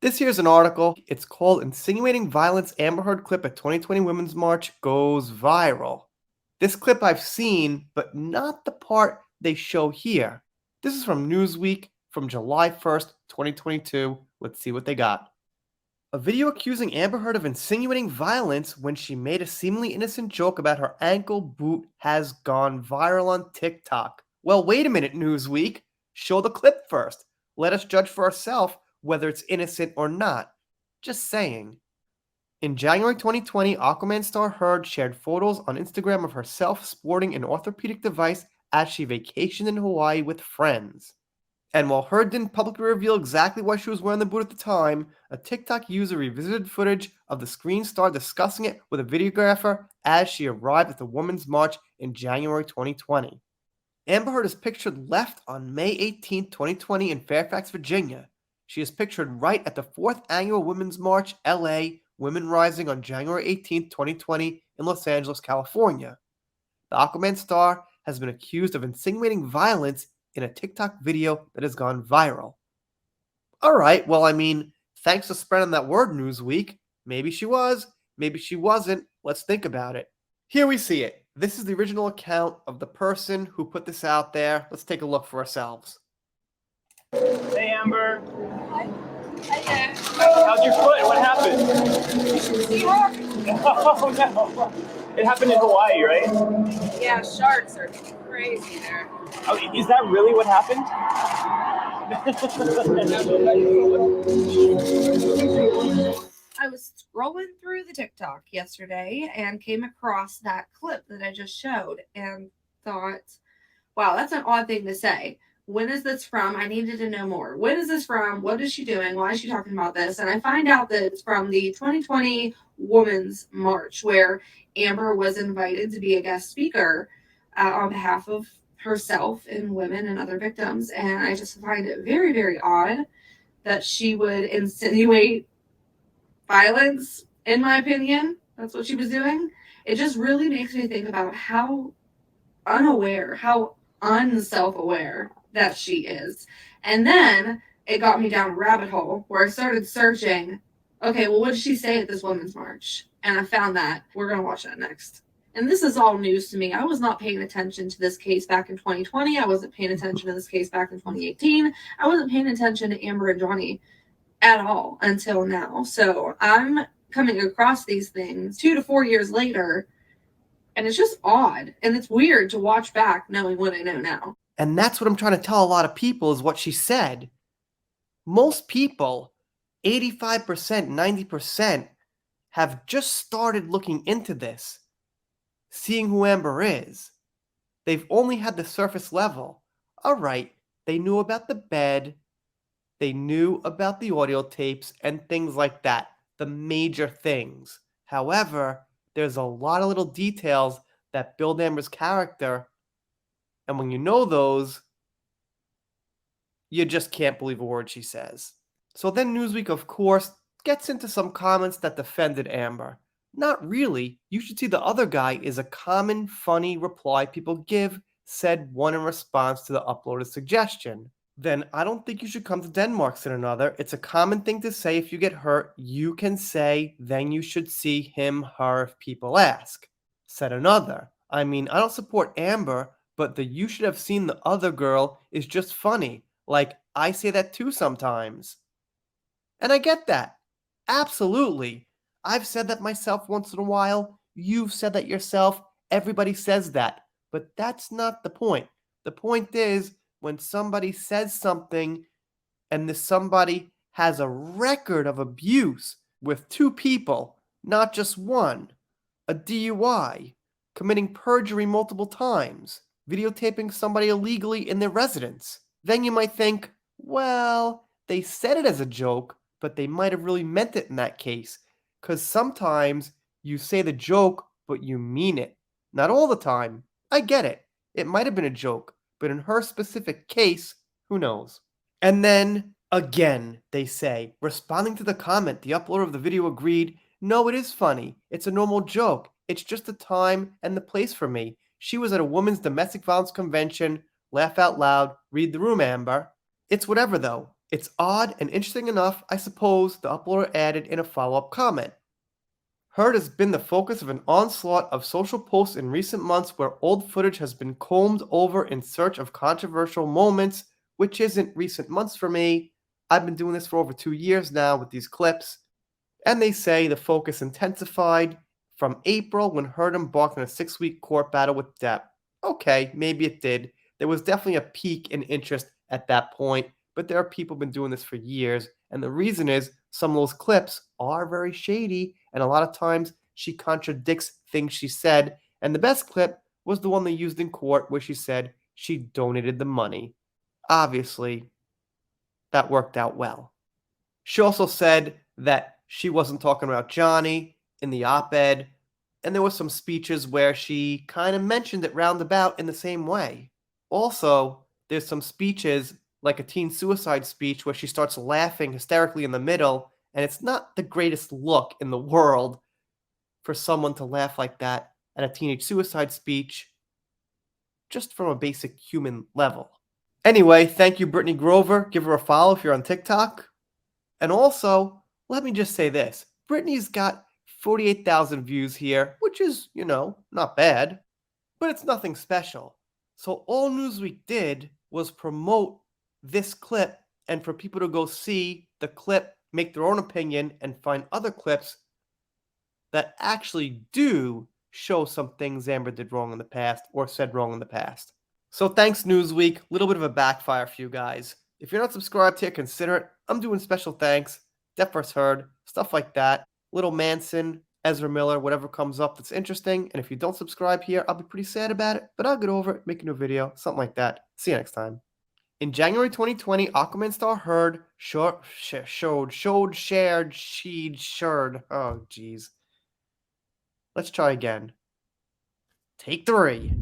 This here's an article. It's called Insinuating Violence Amber Heard Clip at 2020 Women's March Goes Viral. This clip I've seen, but not the part they show here. This is from Newsweek from July 1st, 2022. Let's see what they got. A video accusing Amber Heard of insinuating violence when she made a seemingly innocent joke about her ankle boot has gone viral on TikTok. Well, wait a minute, Newsweek. Show the clip first. Let us judge for ourselves whether it's innocent or not. Just saying. In January 2020, Aquaman star Heard shared photos on Instagram of herself sporting an orthopedic device as she vacationed in Hawaii with friends. And while Heard didn't publicly reveal exactly why she was wearing the boot at the time, a TikTok user revisited footage of the screen star discussing it with a videographer as she arrived at the Women's March in January 2020. Amber Heard is pictured left on May 18, 2020 in Fairfax, Virginia. She is pictured right at the 4th Annual Women's March, LA, Women Rising on January 18, 2020 in Los Angeles, California. The Aquaman star has been accused of insinuating violence in a TikTok video that has gone viral. Alright, well, thanks for spreading that word, Newsweek. Maybe she was, maybe she wasn't. Let's think about it. Here we see it. This is the original account of the person who put this out there. Let's take a look for ourselves. Hey, Amber. Hi. Hi there. How's your foot? What happened? You should see her. Oh, no. It happened in Hawaii, right? Yeah, sharks are crazy there. Oh, is that really what happened? I was scrolling through the TikTok yesterday and came across that clip that I just showed and thought, wow, that's an odd thing to say. When is this from? I needed to know more. When is this from? What is she doing? Why is she talking about this? And I find out that it's from the 2020 Women's March, where Amber was invited to be a guest speaker on behalf of herself and women and other victims. And I just find it very, very odd that she would insinuate violence, in my opinion. That's what she was doing. It just really makes me think about how unaware, how unself-aware that she is. And then it got me down a rabbit hole where I started searching, okay, well, what did she say at this Women's March? And I found that. We're going to watch that next. And this is all news to me. I was not paying attention to this case back in 2020. I wasn't paying attention to this case back in 2018. I wasn't paying attention to Amber and Johnny at all until now. So I'm coming across these things 2 to 4 years later, and it's just odd. And it's weird to watch back knowing what I know now. And that's what I'm trying to tell a lot of people is what she said. Most people, 85%, 90%, have just started looking into this, seeing who Amber is. They've only had the surface level. Alright, they knew about the bed, they knew about the audio tapes, and things like that. The major things. However, there's a lot of little details that build Amber's character, and when you know those, you just can't believe a word she says. So then Newsweek, of course, gets into some comments that defended Amber. Not really. You should see the other guy is a common, funny reply people give, said one in response to the uploaded suggestion. Then I don't think you should come to Denmark, said another. It's a common thing to say if you get hurt. You can say, then you should see him, her, if people ask, said another. I don't support Amber, but the you should have seen the other girl is just funny. Like, I say that too sometimes. And I get that. Absolutely. I've said that myself once in a while. You've said that yourself. Everybody says that. But that's not the point. The point is, when somebody says something and this somebody has a record of abuse with 2 people, not just one, a DUI, committing perjury multiple times, videotaping somebody illegally in their residence, then you might think, well, they said it as a joke, but they might have really meant it in that case. Because sometimes you say the joke, but you mean it. Not all the time. I get it. It might have been a joke, but in her specific case, who knows? And then, again, they say, responding to the comment, the uploader of the video agreed, no, it is funny. It's a normal joke. It's just the time and the place for me. She was at a women's domestic violence convention. Laugh out loud. Read the room, Amber. It's whatever, though. It's odd and interesting enough, I suppose, the uploader added in a follow-up comment. Heard has been the focus of an onslaught of social posts in recent months where old footage has been combed over in search of controversial moments, which isn't recent months for me. I've been doing this for over 2 years now with these clips, and they say the focus intensified from April when Heard embarked on a 6-week court battle with Depp. Okay, maybe it did. There was definitely a peak in interest at that point, but there are people been doing this for years, and the reason is some of those clips are very shady, and a lot of times she contradicts things she said, and the best clip was the one they used in court where she said she donated the money. Obviously, that worked out well. She also said that she wasn't talking about Johnny in the op-ed, and there were some speeches where she kind of mentioned it roundabout in the same way. Also, there's some speeches, like a teen suicide speech, where she starts laughing hysterically in the middle, and it's not the greatest look in the world for someone to laugh like that at a teenage suicide speech, just from a basic human level. Anyway, thank you, Brittany Grover. Give her a follow if you're on TikTok. And also, let me just say this. Brittany's got 48,000 views here, which is, not bad, but it's nothing special. So all Newsweek did was promote this clip and for people to go see the clip, make their own opinion, and find other clips that actually do show some things Amber did wrong in the past or said wrong in the past. So thanks, Newsweek. A little bit of a backfire for you guys. If you're not subscribed here, consider it. I'm doing special thanks. Depp vs. Heard, stuff like that. Little Manson, Ezra Miller, whatever comes up that's interesting. And if you don't subscribe here, I'll be pretty sad about it, but I'll get over it, make a new video, something like that. See you next time. In January 2020, Aquaman star Heard shared. Oh, jeez. Let's try again. Take 3.